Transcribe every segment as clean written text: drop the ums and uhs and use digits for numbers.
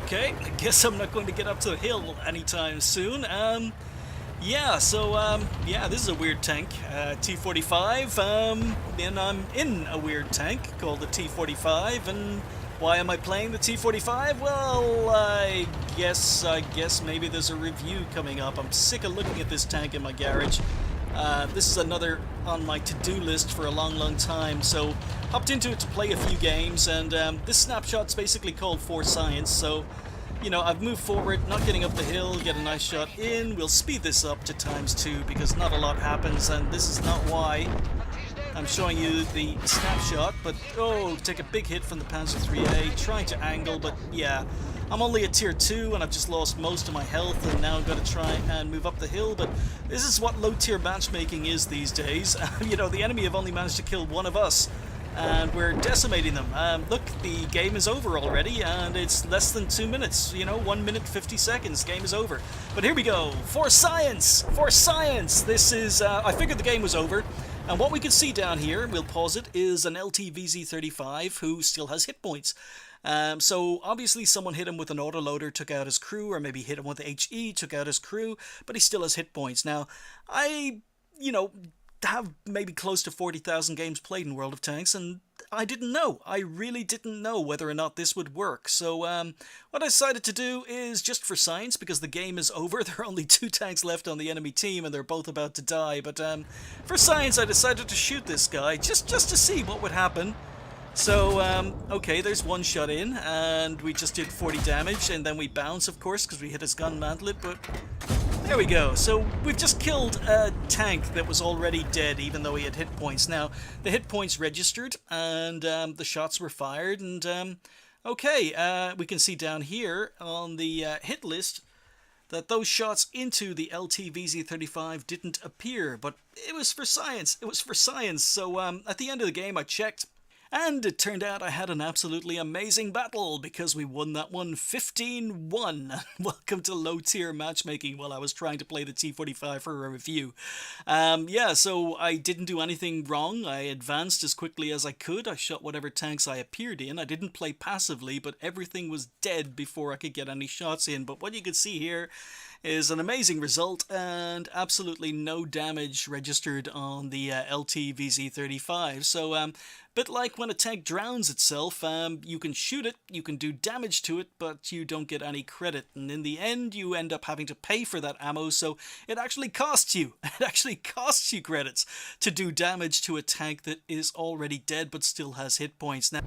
Okay, I guess I'm not going to get up to the hill anytime soon. Yeah, this is a weird tank, T-45, and I'm in a weird tank called the T-45, and why am I playing the T-45? Well, I guess maybe there's a review coming up. I'm sick of looking at this tank in my garage. This is another on my to-do list for a long time, so hopped into it to play a few games, and this snapshot's basically called For Science, so you know, I've moved forward, not getting up the hill, get a nice shot in. We'll speed this up to ×2 because not a lot happens, and this is not why I'm showing you the snapshot, but oh, take a big hit from the Panzer IIIA, trying to angle, but yeah, I'm only at tier 2 and I've just lost most of my health, and now I've got to try and move up the hill, but this is what low tier matchmaking is these days. You know, the enemy have only managed to kill one of us, and we're decimating them. Look, the game is over already, and it's less than 2 minutes, you know, 1 minute 50 seconds, game is over. But here we go, For Science! For Science! This is, I figured the game was over, and what we can see down here, we'll pause it, is an LTVZ-35 who still has hit points. So obviously someone hit him with an autoloader, took out his crew, or maybe hit him with HE, took out his crew, but he still has hit points. Now, you know, have maybe close to 40,000 games played in World of Tanks, and I didn't know. I really didn't know whether or not this would work. So what I decided to do is, just for science, because the game is over, there are only 2 tanks left on the enemy team and they're both about to die, but for science I decided to shoot this guy just to see what would happen. So, okay, there's one shot in, and we just did 40 damage, and then we bounce, of course, because we hit his gun mantlet, but there we go. So we've just killed a tank that was already dead, even though he had hit points. Now, the hit points registered, and the shots were fired, and okay, we can see down here on the hit list that those shots into the LTVZ-35 didn't appear, but it was for science. It was for science. So at the end of the game, I checked, and it turned out I had an absolutely amazing battle, because we won that one 15-1. Welcome to low tier matchmaking while I was trying to play the T-45 for a review. Yeah, so I didn't do anything wrong. I advanced as quickly as I could. I shot whatever tanks I appeared in. I didn't play passively, but everything was dead before I could get any shots in. But what you can see here is an amazing result, and absolutely no damage registered on the LTVZ-35. So, bit like when a tank drowns itself, you can shoot it, you can do damage to it, but you don't get any credit, and in the end you end up having to pay for that ammo, so it actually costs you. It actually costs you credits to do damage to a tank that is already dead but still has hit points. Now,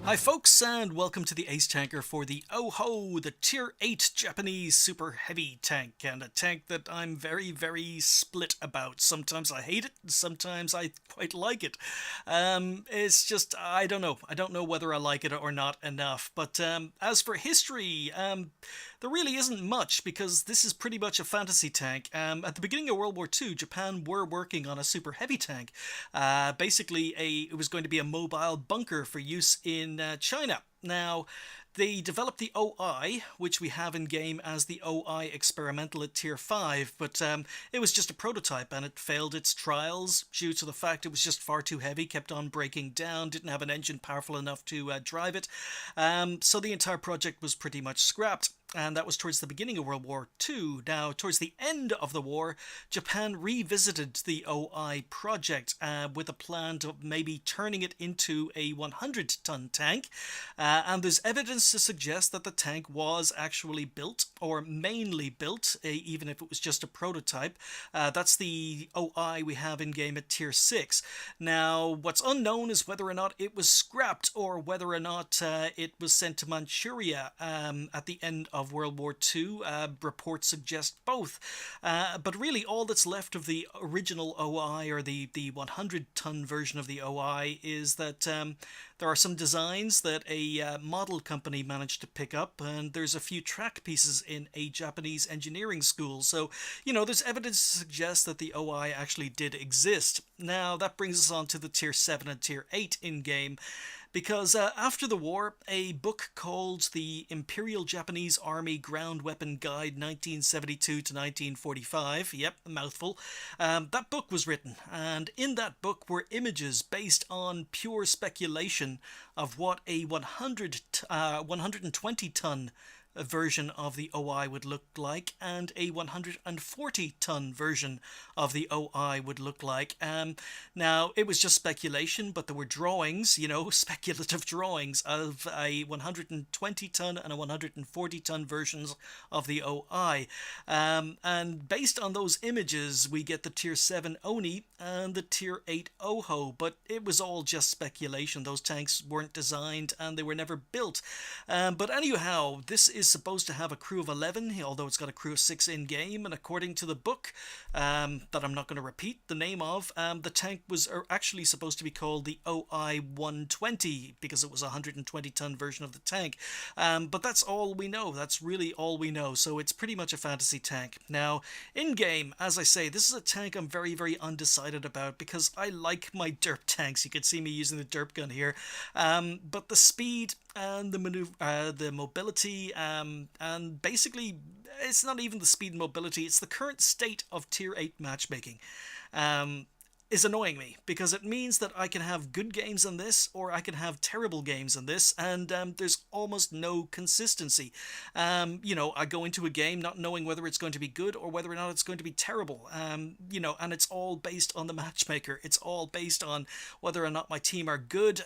hi folks, and welcome to the Ace Tanker for the Oh-Ho, the Tier 8 Japanese Super Heavy tank, and a tank that I'm very split about. Sometimes I hate it, and sometimes I quite like it. It's just, I don't know whether I like it or not enough, but as for history, there really isn't much, because this is pretty much a fantasy tank. At the beginning of World War II, Japan were working on a super heavy tank. Basically, it was going to be a mobile bunker for use in China. Now, they developed the OI, which we have in game as the OI Experimental at Tier 5, but it was just a prototype, and it failed its trials due to the fact it was just far too heavy, kept on breaking down, didn't have an engine powerful enough to drive it, so the entire project was pretty much scrapped. And that was towards the beginning of World War II. Now, towards the end of the war, Japan revisited the OI project with a plan to maybe turning it into a 100-ton tank. And there's evidence to suggest that the tank was actually built, or mainly built, even if it was just a prototype. That's the OI we have in game at Tier 6. Now, what's unknown is whether or not it was scrapped, or whether or not it was sent to Manchuria at the end of World War II. Reports suggest both. But really all that's left of the original OI, or the 100-ton version of the OI, is that there are some designs that a model company managed to pick up, and there's a few track pieces in a Japanese engineering school. So, you know, there's evidence to suggest that the OI actually did exist. Now, that brings us on to the Tier 7 and Tier 8 in-game. Because after the war, a book called The Imperial Japanese Army Ground Weapon Guide 1972 to 1945, yep, a mouthful, that book was written, and in that book were images based on pure speculation of what a 120-ton version of the OI would look like, and a 140-ton version of the OI would look like. Now, it was just speculation, but there were drawings, speculative drawings of a 120-ton and a 140-ton versions of the OI. And based on those images, we get the Tier 7 Oni and the Tier 8 Oho, but it was all just speculation. Those tanks weren't designed and they were never built. But anyhow, this is supposed to have a crew of 11, although it's got a crew of 6 in-game, and according to the book, that I'm not going to repeat the name of, the tank was actually supposed to be called the OI-120, because it was a 120-ton version of the tank. But that's all we know. That's really all we know, so it's pretty much a fantasy tank. Now, in-game, as I say, this is a tank I'm very, very undecided about, because I like my derp tanks. You can see me using the derp gun here. But the speed and the mobility, and basically it's not even the speed and mobility, it's the current state of Tier 8 matchmaking, is annoying me, because it means that I can have good games in this or I can have terrible games in this, and there's almost no consistency. I go into a game not knowing whether it's going to be good or whether or not it's going to be terrible, and it's all based on the matchmaker. It's all based on whether or not my team are good,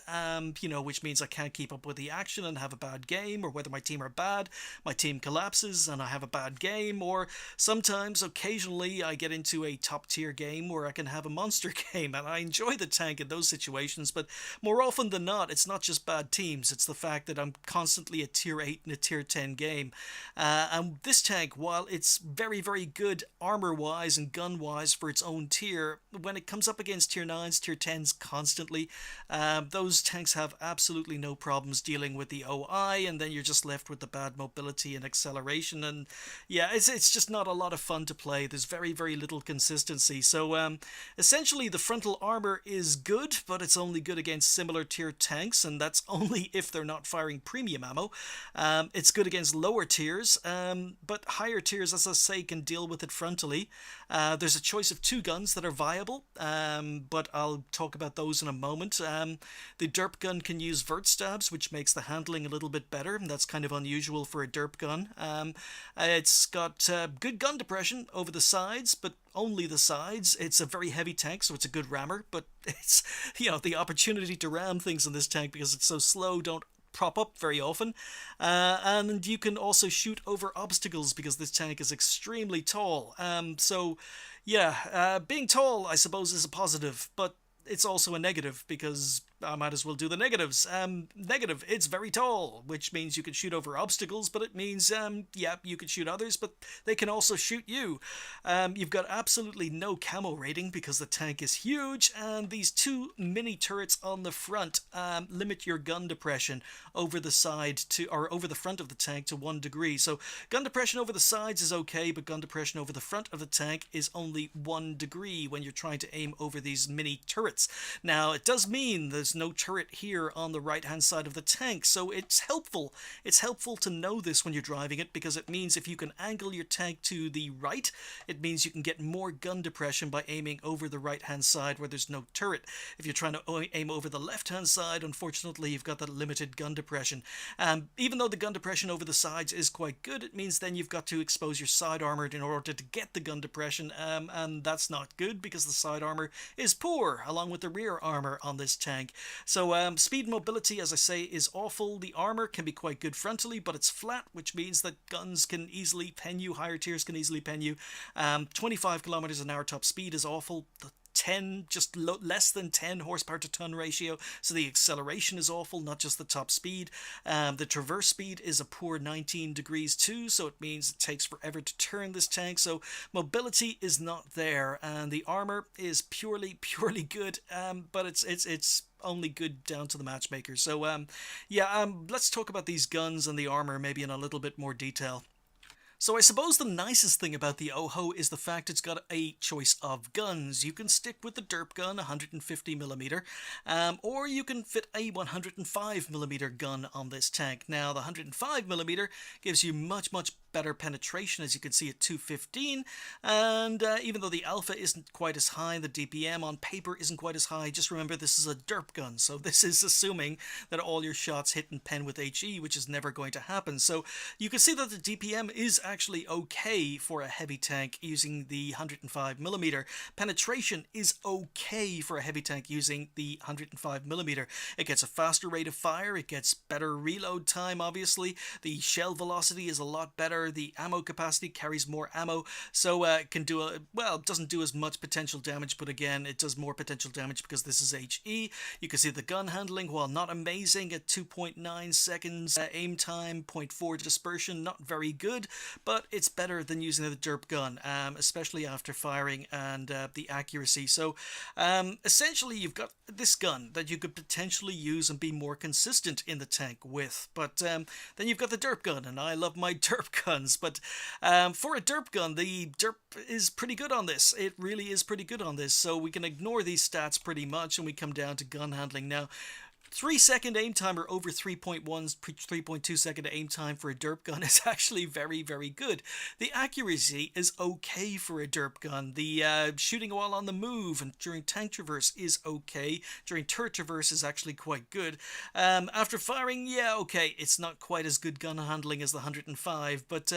which means I can't keep up with the action and have a bad game, or whether my team are bad, my team collapses and I have a bad game, or sometimes, occasionally, I get into a top tier game where I can have a monster game, and I enjoy the tank in those situations, but more often than not, it's not just bad teams, it's the fact that I'm constantly a tier 8 and a tier 10 game. And this tank, while it's very, very good armor-wise and gun-wise for its own tier, when it comes up against tier 9s, tier 10s constantly, those tanks have absolutely no problems dealing with the OI, and then you're just left with the bad mobility and acceleration, and yeah, it's just not a lot of fun to play. There's very, very little consistency. So essentially, the frontal armor is good, but it's only good against similar tier tanks, and that's only if they're not firing premium ammo. It's good against lower tiers, but higher tiers, as I say, can deal with it frontally. There's a choice of 2 guns that are viable, but I'll talk about those in a moment. The derp gun can use vert stabs, which makes the handling a little bit better, and that's kind of unusual for a derp gun. It's got good gun depression over the sides, but only the sides. It's a very heavy tank, so it's a good rammer, but it's, the opportunity to ram things in this tank because it's so slow don't prop up very often. And you can also shoot over obstacles because this tank is extremely tall. Being tall, I suppose, is a positive, but it's also a negative, because I might as well do the negatives. Negative, it's very tall, which means you can shoot over obstacles, but it means, you can shoot others, but they can also shoot you. You've got absolutely no camo rating because the tank is huge, and these 2 mini turrets on the front limit your gun depression over the over the front of the tank to 1 degree. So gun depression over the sides is okay, but gun depression over the front of the tank is only 1 degree when you're trying to aim over these mini turrets. Now, it does mean there's no turret here on the right hand side of the tank, so it's helpful. It's helpful to know this when you're driving it, because it means if you can angle your tank to the right, it means you can get more gun depression by aiming over the right hand side where there's no turret. If you're trying to aim over the left hand side, unfortunately you've got that limited gun depression. Even though the gun depression over the sides is quite good, it means then you've got to expose your side armor in order to get the gun depression, and that's not good because the side armor is poor along with the rear armor on this tank. So speed and mobility, as I say, is awful. The armor can be quite good frontally, but it's flat, which means that guns can easily pen you, higher tiers can easily pen you. 25 kilometers an hour top speed is awful. The 10, just less than 10 horsepower to ton ratio, so the acceleration is awful, not just the top speed. The traverse speed is a poor 19 degrees too, so it means it takes forever to turn this tank, so mobility is not there, and the armor is purely good, but it's only good down to the matchmaker. So let's talk about these guns and the armor maybe in a little bit more detail. So I suppose the nicest thing about the Oho is the fact it's got a choice of guns. You can stick with the derp gun, 150mm, or you can fit a 105mm gun on this tank. Now the 105mm gives you much better penetration, as you can see at 215, and even though the alpha isn't quite as high, the DPM on paper isn't quite as high. Just remember, this is a derp gun, so this is assuming that all your shots hit and pen with HE, which is never going to happen. So you can see that the DPM is actually okay for a heavy tank using the 105mm. Penetration is okay for a heavy tank using the 105mm. It gets a faster rate of fire, it gets better reload time, obviously. The shell velocity is a lot better. The ammo capacity carries more ammo, so it can do it doesn't do as much potential damage, but again, it does more potential damage because this is HE. You can see the gun handling, while not amazing at 2.9 seconds aim time, 0.4 dispersion, not very good, but it's better than using the derp gun, especially after firing, and the accuracy. So essentially you've got this gun that you could potentially use and be more consistent in the tank with, but then you've got the derp gun, and I love my derp guns, but for a derp gun, the derp is pretty good on this. It really is pretty good on this, so we can ignore these stats pretty much, and we come down to gun handling. Now, 3-second aim time, or over 3.2 second aim time for a derp gun is actually very good. The accuracy is okay for a derp gun. The shooting while on the move and during tank traverse is okay. During turret traverse is actually quite good. After firing, yeah, okay, it's not quite as good gun handling as the 105, but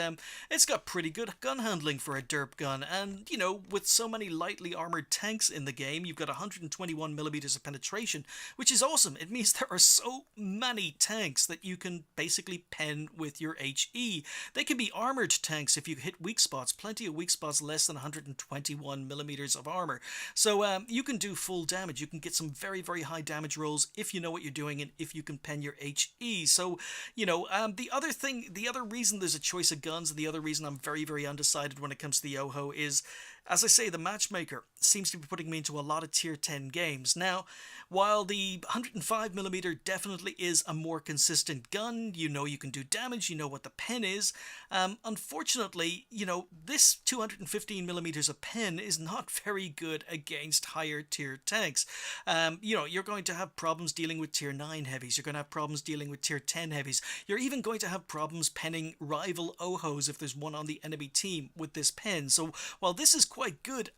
it's got pretty good gun handling for a derp gun. And, you know, with so many lightly armored tanks in the game, you've got 121mm of penetration, which is awesome. It means there are so many tanks that you can basically pen with your HE. They can be armored tanks if you hit weak spots, plenty of weak spots less than 121mm of armor. So you can do full damage. You can get some very high damage rolls if you know what you're doing and if you can pen your HE. So, you know, the other reason there's a choice of guns, and the other reason I'm very undecided when it comes to the Oho is, as I say, the matchmaker seems to be putting me into a lot of tier 10 games. Now, while the 105mm definitely is a more consistent gun, you know you can do damage, you know what the pen is, unfortunately, you know, this 215mm of pen is not very good against higher tier tanks. You know, you're going to have problems dealing with tier 9 heavies, you're going to have problems dealing with tier 10 heavies, you're even going to have problems penning rival Ohos if there's one on the enemy team with this pen. So while this is quite good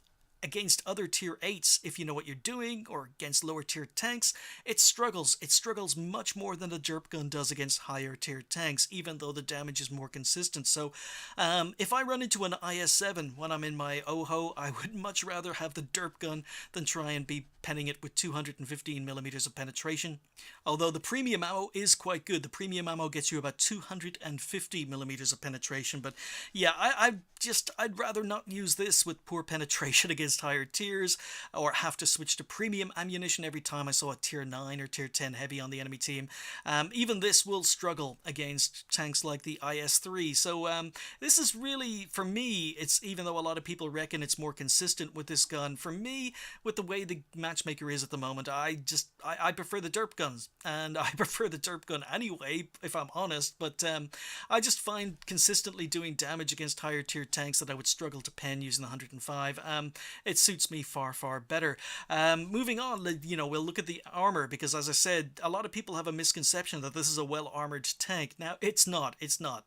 against other tier 8s if you know what you're doing, or against lower tier tanks, it struggles. It struggles much more than the derp gun does against higher tier tanks, even though the damage is more consistent. So if I run into an IS-7 when I'm in my Oho, I would much rather have the derp gun than try and be penning it with 215mm of penetration. Although the premium ammo is quite good. The premium ammo gets you about 250mm of penetration, but yeah, I'd rather not use this with poor penetration against higher tiers, or have to switch to premium ammunition every time I saw a tier 9 or tier 10 heavy on the enemy team. Even this will struggle against tanks like the IS-3. So this is really, for me, it's, even though a lot of people reckon it's more consistent with this gun, for me, with the way the matchmaker is at the moment, I prefer the derp guns, and I prefer the derp gun anyway, if I'm honest, but I just find consistently doing damage against higher tier tanks that I would struggle to pen using the 105. It suits me far better. Moving on, you know, we'll look at the armor, because as I said, a lot of people have a misconception that this is a well-armored tank. Now, it's not.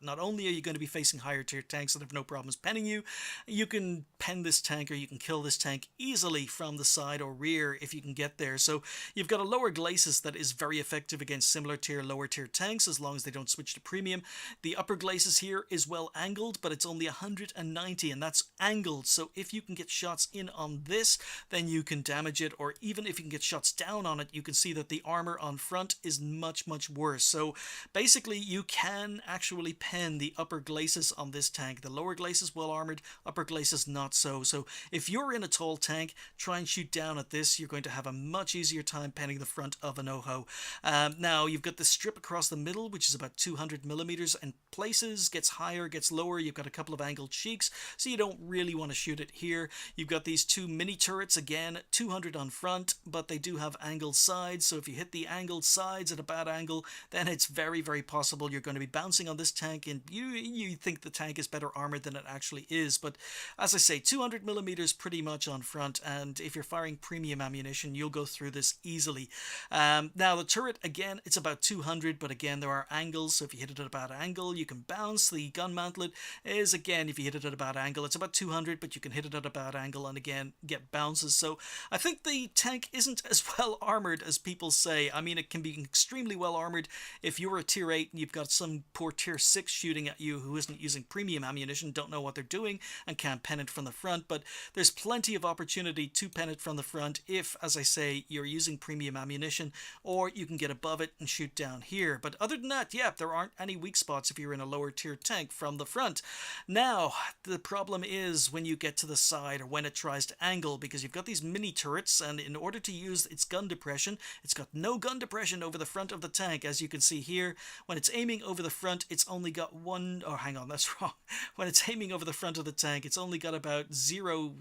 Not only are you going to be facing higher tier tanks that have no problems penning you, you can pen this tank, or you can kill this tank easily from the side or rear if you can get there. So you've got a lower glacis that is very effective against similar tier, lower tier tanks, as long as they don't switch to premium. The upper glacis here is well angled, but it's only 190, and that's angled. So if you can get shots in on this, then you can damage it, or even if you can get shots down on it, you can see that the armor on front is much worse. So basically, you can actually pen the upper glacis on this tank. The lower glacis well armored, upper glacis not so. So if you're in a tall tank, try and shoot down at this. You're going to have a much easier time penning the front of an Oho. Now, you've got the strip across the middle, which is about 200mm, and places, gets higher, gets lower. You've got a couple of angled cheeks, so you don't really want to shoot it here. You've got these these two mini turrets, again 200 on front, but they do have angled sides, so if you hit the angled sides at a bad angle, then it's very, very possible you're going to be bouncing on this tank, and you think the tank is better armored than it actually is. But as I say, 200 millimeters pretty much on front, and if you're firing premium ammunition, you'll go through this easily. Now the turret, again, it's about 200, but again there are angles, so if you hit it at a bad angle you can bounce. The gun mantlet is, again, if you hit it at a bad angle, it's about 200, but you can hit it at a bad angle and again get bounces. So I think the tank isn't as well armored as people say. I mean, it can be extremely well armored if you're a tier 8 and you've got some poor tier 6 shooting at you who isn't using premium ammunition, don't know what they're doing, and can't pen it from the front. But there's plenty of opportunity to pen it from the front if, as I say, you're using premium ammunition, or you can get above it and shoot down here. But other than that, yeah, there aren't any weak spots if you're in a lower tier tank from the front. Now, the problem is when you get to the side, or when it tries to angle, because you've got these mini turrets, and in order to use its gun depression, it's got no gun depression over the front of the tank. As you can see here, when it's aiming over the front, it's only got one, oh, hang on, that's wrong. When it's aiming over the front of the tank, it's only got about 0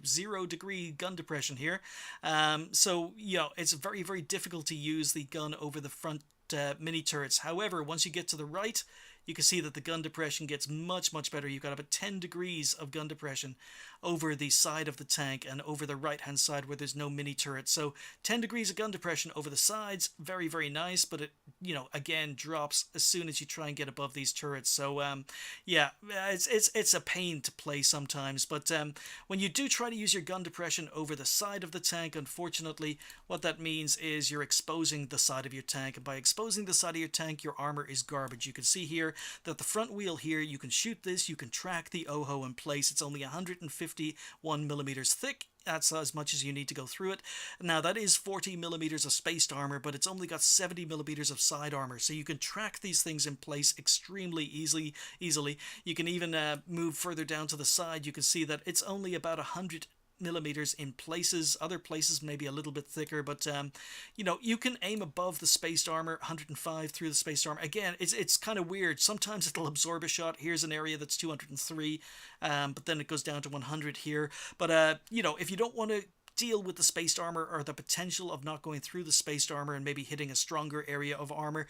degree gun depression here. So, you know, it's very, very difficult to use the gun over the front mini turrets. However, once you get to the right, you can see that the gun depression gets much, much better. You've got about 10 degrees of gun depression over the side of the tank and over the right-hand side where there's no mini turret. So 10 degrees of gun depression over the sides, very, very nice, but it, you know, again, drops as soon as you try and get above these turrets. So, yeah, it's a pain to play sometimes, but when you do try to use your gun depression over the side of the tank, unfortunately, what that means is you're exposing the side of your tank, and by exposing the side of your tank, your armor is garbage. You can see here that the front wheel here, you can shoot this, you can track the OHO in place. It's only 151 millimeters thick. That's as much as you need to go through it. Now, that is 40 millimeters of spaced armor, but it's only got 70 millimeters of side armor, so you can track these things in place extremely easily. You can even move further down to the side. You can see that it's only about 100 millimeters in places. Other places maybe a little bit thicker, but you know, you can aim above the spaced armor, 105 through the spaced armor. Again, it's kind of weird. Sometimes it'll absorb a shot. Here's an area that's 203, but then it goes down to 100 here. But you know, if you don't want to deal with the spaced armor, or the potential of not going through the spaced armor and maybe hitting a stronger area of armor,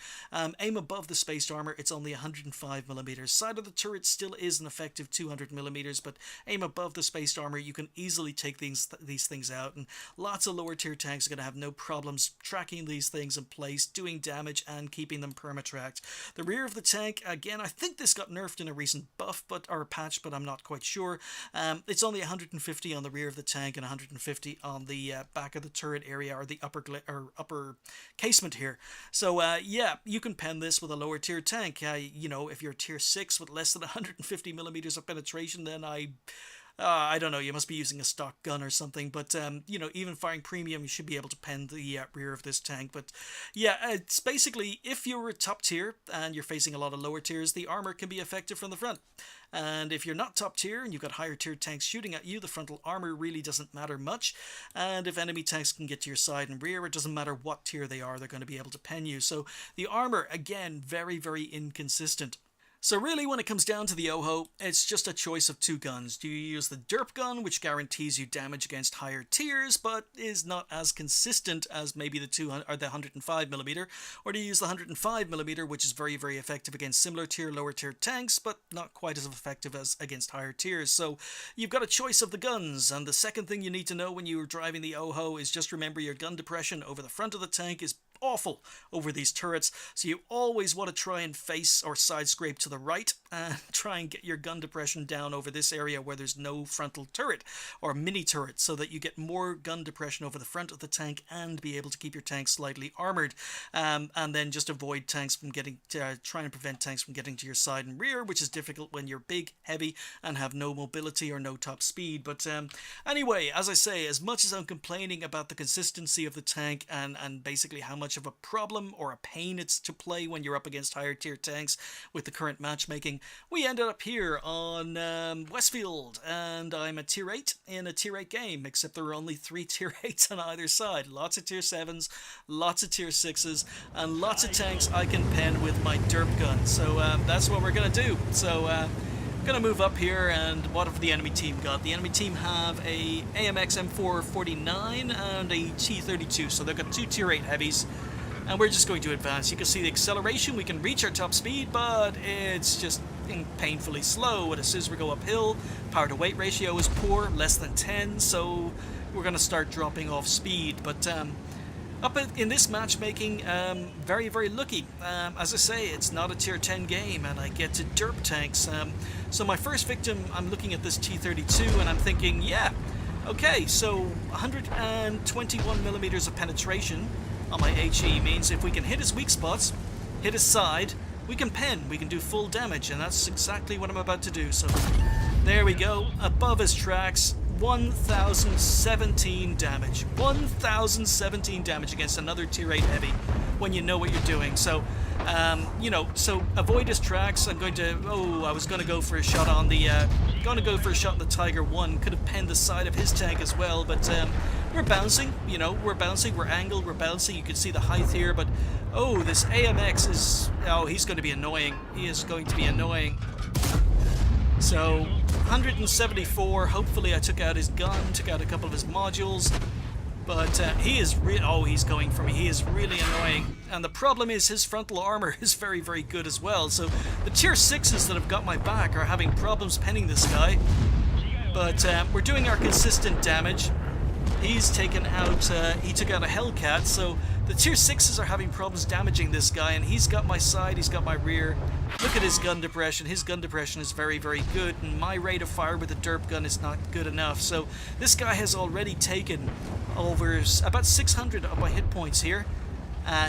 aim above the spaced armor. It's only 105 millimeters. Side of the turret still is an effective 200 millimeters, but aim above the spaced armor, you can easily take these things out, and lots of lower tier tanks are going to have no problems tracking these things in place, doing damage, and keeping them perma-tracked. The rear of the tank, again, I think this got nerfed in a recent buff, or patch, but I'm not quite sure. It's only 150 on the rear of the tank and 150 on the back of the turret area, or the upper casement here. So yeah, you can pen this with a lower tier tank. You know, if you're tier 6 with less than 150 millimeters of penetration, then I don't know, you must be using a stock gun or something, but you know, even firing premium, you should be able to pen the rear of this tank. But yeah, it's basically, if you're a top tier and you're facing a lot of lower tiers, the armor can be effective from the front. And if you're not top tier and you've got higher tier tanks shooting at you, the frontal armor really doesn't matter much. And if enemy tanks can get to your side and rear, it doesn't matter what tier they are, they're going to be able to pen you. So the armor, again, very, very inconsistent. So really, when it comes down to the OHO, it's just a choice of two guns. Do you use the derp gun, which guarantees you damage against higher tiers, but is not as consistent as maybe the 105mm, or do you use the 105mm, which is very, very effective against similar tier, lower tier tanks, but not quite as effective as against higher tiers? So you've got a choice of the guns, and the second thing you need to know when you're driving the OHO is just remember your gun depression over the front of the tank is awful over these turrets, so you always want to try and face or side scrape to the right and try and get your gun depression down over this area where there's no frontal turret or mini turret, so that you get more gun depression over the front of the tank and be able to keep your tank slightly armored, and then just avoid tanks from getting try and prevent tanks from getting to your side and rear, which is difficult when you're big, heavy, and have no mobility or no top speed. But anyway, as I say, as much as I'm complaining about the consistency of the tank and basically how much of a problem or a pain it's to play when you're up against higher tier tanks with the current matchmaking, we ended up here on Westfield, and I'm a tier 8 in a tier 8 game, except there are only 3 tier 8s on either side. Lots of tier 7s, lots of tier 6s, and lots of tanks I can pen with my derp gun. So that's what we're going to do. So gonna move up here, and what have the enemy team got? The enemy team have a AMX M449 and a T32, so they've got 2 Tier 8 heavies, and we're just going to advance. You can see the acceleration, we can reach our top speed, but it's just painfully slow. As soon as we go uphill, power to weight ratio is poor, less than 10, so we're gonna start dropping off speed. But up in this matchmaking, very, very lucky. As I say, it's not a tier 10 game, and I get to derp tanks. So my first victim, I'm looking at this T32, and I'm thinking, yeah, okay, so 121 millimeters of penetration on my HE means if we can hit his weak spots, hit his side, we can pen, we can do full damage, and that's exactly what I'm about to do. So there we go, above his tracks. 1,017 damage. 1,017 damage against another tier 8 heavy when you know what you're doing. So, you know, so avoid his tracks. I'm going to, I was going to go for a shot on the, the Tiger 1. Could have penned the side of his tank as well, but we're bouncing, you know, we're bouncing, we're angled, we're bouncing. You can see the height here, but, this AMX is, he's going to be annoying. He is going to be annoying. So, 174, hopefully I took out his gun, took out a couple of his modules, but he is he's going for me, he is really annoying. And the problem is his frontal armor is very, very good as well, so the tier 6s that have got my back are having problems penning this guy, but we're doing our consistent damage. He's taken out, he took out a Hellcat, so the tier 6s are having problems damaging this guy, and he's got my side, he's got my rear. Look at his gun depression. His gun depression is very, very good, and my rate of fire with the derp gun is not good enough. So this guy has already taken over about 600 of my hit points here.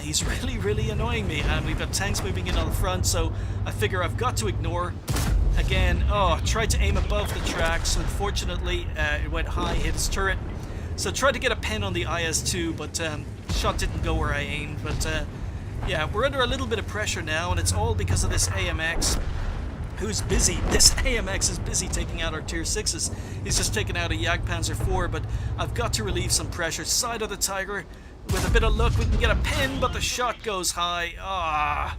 He's really, really annoying me, and we've got tanks moving in on the front, so I figure I've got to ignore. Again, tried to aim above the tracks. Unfortunately, it went high, hit his turret. So tried to get a pen on the IS-2, but shot didn't go where I aimed. But yeah, we're under a little bit of pressure now, and it's all because of this AMX, who's busy. This AMX is busy taking out our tier 6s. He's just taken out a Jagdpanzer 4, but I've got to relieve some pressure. Side of the Tiger, with a bit of luck, we can get a pen, but the shot goes high.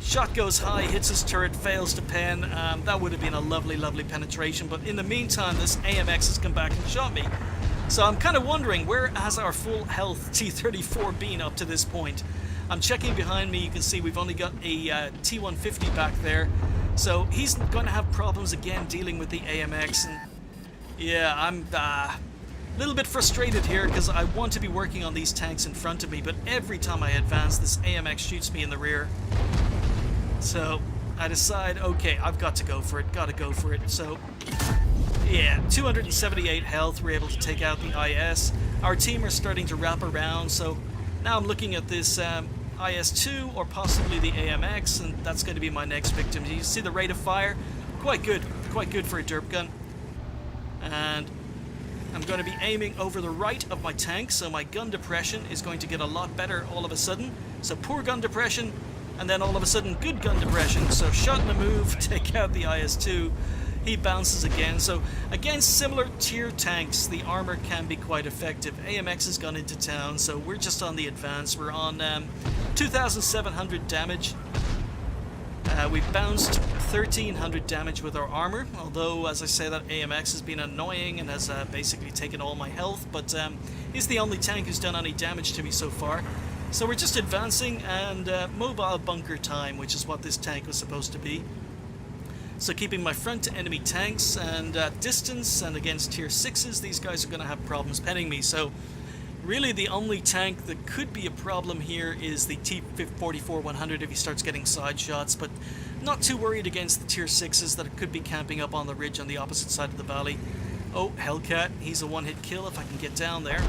Shot goes high, hits his turret, fails to pen. That would have been a lovely, lovely penetration, but in the meantime, this AMX has come back and shot me. So I'm kind of wondering, where has our full health T-34 been up to this point? I'm checking behind me, you can see we've only got a T-150 back there. So he's going to have problems again dealing with the AMX. And yeah, I'm a little bit frustrated here because I want to be working on these tanks in front of me, but every time I advance, this AMX shoots me in the rear. So I decide, okay, I've got to go for it, gotta go for it. So yeah, 278 health, we're able to take out the IS. Our team are starting to wrap around, so now I'm looking at this IS-2 or possibly the AMX, and that's going to be my next victim. You see the rate of fire? Quite good for a derp gun. And I'm going to be aiming over the right of my tank, so my gun depression is going to get a lot better all of a sudden. So poor gun depression, and then all of a sudden good gun depression. So shot in a move, take out the IS-2. He bounces again. So against similar tier tanks, the armor can be quite effective. AMX has gone into town, so we're just on the advance. We're on 2,700 damage. We've bounced 1,300 damage with our armor, although, as I say, that AMX has been annoying and has basically taken all my health, but he's the only tank who's done any damage to me so far. So we're just advancing, and mobile bunker time, which is what this tank was supposed to be. So keeping my front to enemy tanks and distance, and against tier 6s, these guys are going to have problems penning me. So really the only tank that could be a problem here is the T-44-100 if he starts getting side shots, but not too worried against the tier 6s that could be camping up on the ridge on the opposite side of the valley. Oh, Hellcat, he's a one-hit kill if I can get down there.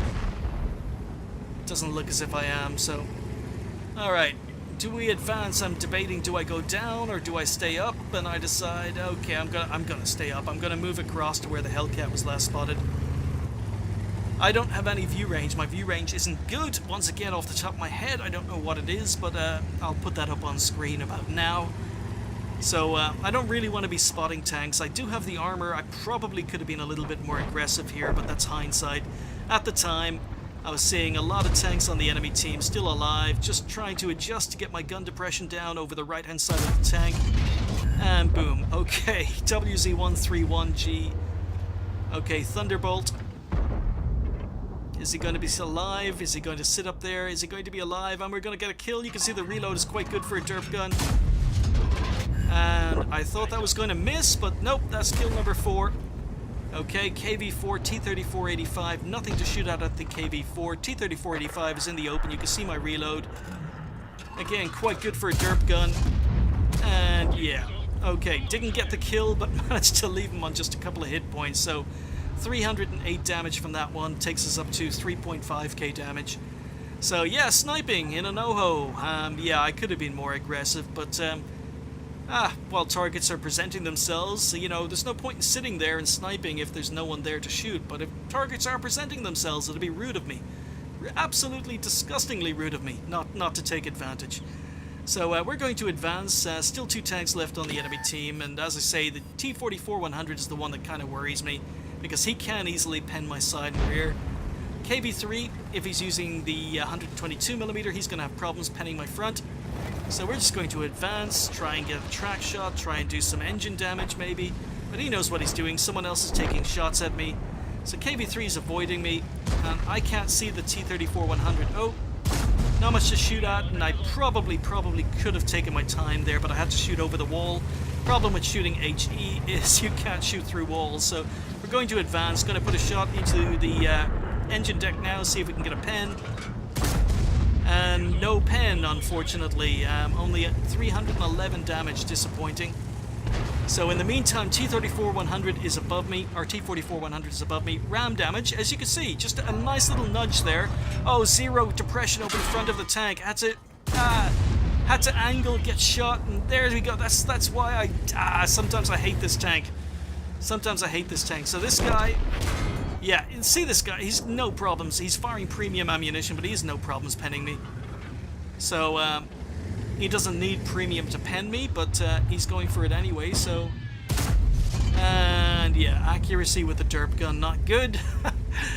Doesn't look as if I am, so alright. Do we advance? I'm debating, do I go down or do I stay up? And I decide, okay, I'm gonna stay up. I'm gonna move across to where the Hellcat was last spotted. I don't have any view range. My view range isn't good. Once again, off the top of my head, I don't know what it is, but I'll put that up on screen about now. So I don't really want to be spotting tanks. I do have the armor. I probably could have been a little bit more aggressive here, but that's hindsight. At the time, I was seeing a lot of tanks on the enemy team still alive, just trying to adjust to get my gun depression down over the right-hand side of the tank. And boom. Okay, WZ131G. Okay, Thunderbolt. Is he going to be alive? Is he going to sit up there? Is he going to be alive? And we're going to get a kill. You can see the reload is quite good for a derp gun. And I thought that was going to miss, but nope, that's kill number 4. Okay, KV-4, T-34-85. Nothing to shoot at the KV-4. T-34-85 is in the open. You can see my reload. Again, quite good for a derp gun. And yeah. Okay, didn't get the kill, but managed to leave him on just a couple of hit points. So 308 damage from that one takes us up to 3.5k damage. So yeah, sniping in an OHO. Yeah, I could have been more aggressive, but while targets are presenting themselves, you know, there's no point in sitting there and sniping if there's no one there to shoot. But if targets are presenting themselves, it'll be rude of me. Absolutely disgustingly rude of me not to take advantage. So we're going to advance. Still 2 tanks left on the enemy team, and as I say, the T-44-100 is the one that kind of worries me, because he can easily pen my side and rear. KV-3, if he's using the 122mm, he's going to have problems penning my front. So we're just going to advance, try and get a track shot, try and do some engine damage maybe, but he knows what he's doing. Someone else is taking shots at me. So KV-3 is avoiding me, and I can't see the T-34-100. Oh, not much to shoot at, and I probably could have taken my time there, but I had to shoot over the wall. Problem with shooting HE is you can't shoot through walls, so we're going to advance. Going to put a shot into the engine deck now, see if we can get a pen. And no pen, unfortunately. Only 311 damage, disappointing. So in the meantime, T-34-100 is above me, or T-44-100 is above me. Ram damage, as you can see, just a nice little nudge there. Oh, 0 depression over the front of the tank. Had to angle, get shot, and there we go. That's why sometimes I hate this tank. Sometimes I hate this tank. So this guy, yeah, see this guy, he's no problems. He's firing premium ammunition, but he has no problems penning me. So, he doesn't need premium to pen me, but he's going for it anyway, so... And yeah, accuracy with the derp gun, not good.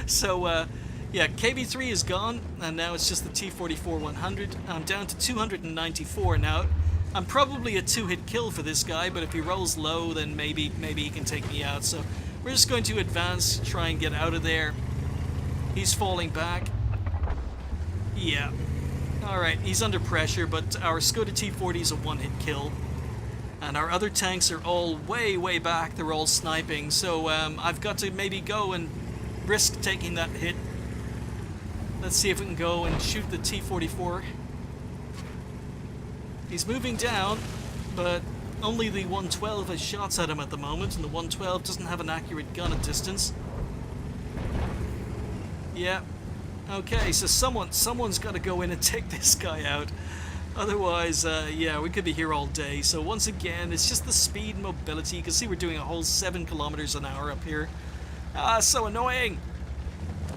So, yeah, KV-3 is gone, and now it's just the T-44-100. I'm down to 294 now. I'm probably a 2-hit kill for this guy, but if he rolls low, then maybe he can take me out. So we're just going to advance, try and get out of there. He's falling back. Yeah. Alright, he's under pressure, but our Skoda T-40 is a 1-hit kill. And our other tanks are all way back. They're all sniping, so I've got to maybe go and risk taking that hit. Let's see if we can go and shoot the T-44. He's moving down, but only the 112 has shots at him at the moment, and the 112 doesn't have an accurate gun at distance. Yeah. Okay, so someone's got to go in and take this guy out. Otherwise, yeah, we could be here all day. So once again, it's just the speed and mobility. You can see we're doing a whole 7 kilometers an hour up here. So annoying.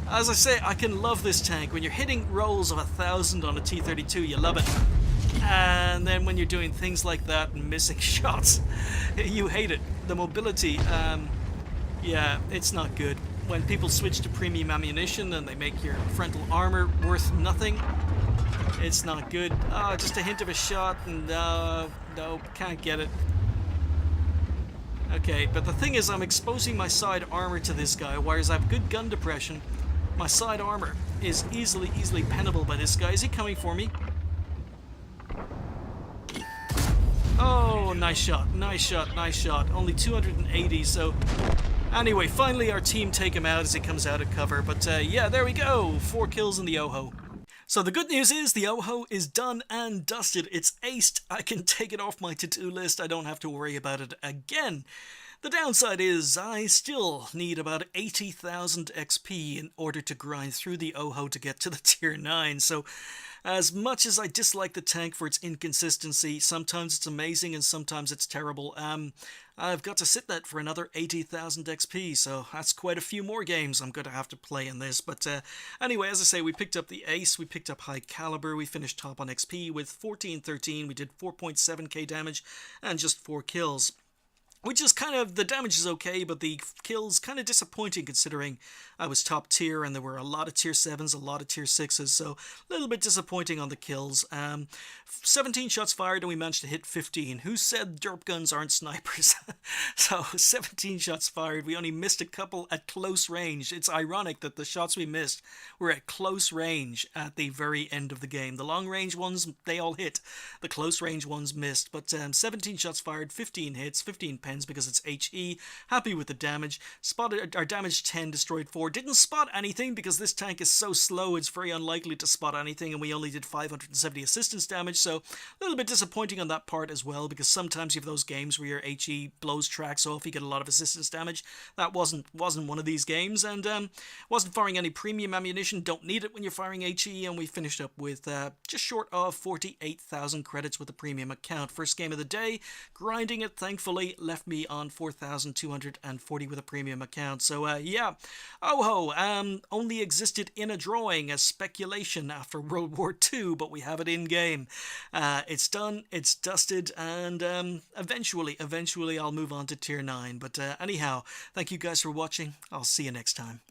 As I say, I can love this tank. When you're hitting rolls of 1,000 on a T-32, you love it. And then when you're doing things like that and missing shots, you hate it. The mobility, yeah, it's not good. When people switch to premium ammunition and they make your frontal armor worth nothing, it's not good. Just a hint of a shot, and no, can't get it. Okay, but the thing is, I'm exposing my side armor to this guy, whereas I have good gun depression. My side armor is easily pennable by this guy. Is he coming for me? Oh, nice shot. Only 280, so... Anyway, finally our team take him out as he comes out of cover. But yeah, there we go. 4 kills in the OHO. So the good news is the OHO is done and dusted. It's aced. I can take it off my to-do list. I don't have to worry about it again. The downside is I still need about 80,000 XP in order to grind through the OHO to get to the tier 9. So as much as I dislike the tank for its inconsistency, sometimes it's amazing and sometimes it's terrible, I've got to sit that for another 80,000 XP, so that's quite a few more games I'm going to have to play in this. But anyway, as I say, we picked up the ace, we picked up high caliber, we finished top on XP with 1413, we did 4.7k damage and just 4 kills. which is kind of, the damage is okay, but the kills kind of disappointing considering I was top tier and there were a lot of tier 7s, a lot of tier 6s, so a little bit disappointing on the kills. 17 shots fired and we managed to hit 15. Who said derp guns aren't snipers? So 17 shots fired, we only missed a couple at close range. It's ironic that the shots we missed were at close range at the very end of the game. The long range ones, they all hit. The close range ones missed, but 17 shots fired, 15 hits, 15 pens because it's HE. Happy with the damage. Spotted our damage 10, destroyed 4. Didn't spot anything because this tank is so slow it's very unlikely to spot anything, and we only did 570 assistance damage, so a little bit disappointing on that part as well, because sometimes you have those games where your HE blows tracks off, you get a lot of assistance damage. That wasn't one of these games, and wasn't firing any premium ammunition. Don't need it when you're firing HE, and we finished up with just short of 48,000 credits with a premium account. First game of the day, grinding it, thankfully left me on 4,240 with a premium account. So yeah, only existed in a drawing as speculation after World War II, but we have it in game. It's done, it's dusted, and eventually I'll move on to tier 9. But anyhow, thank you guys for watching. I'll see you next time.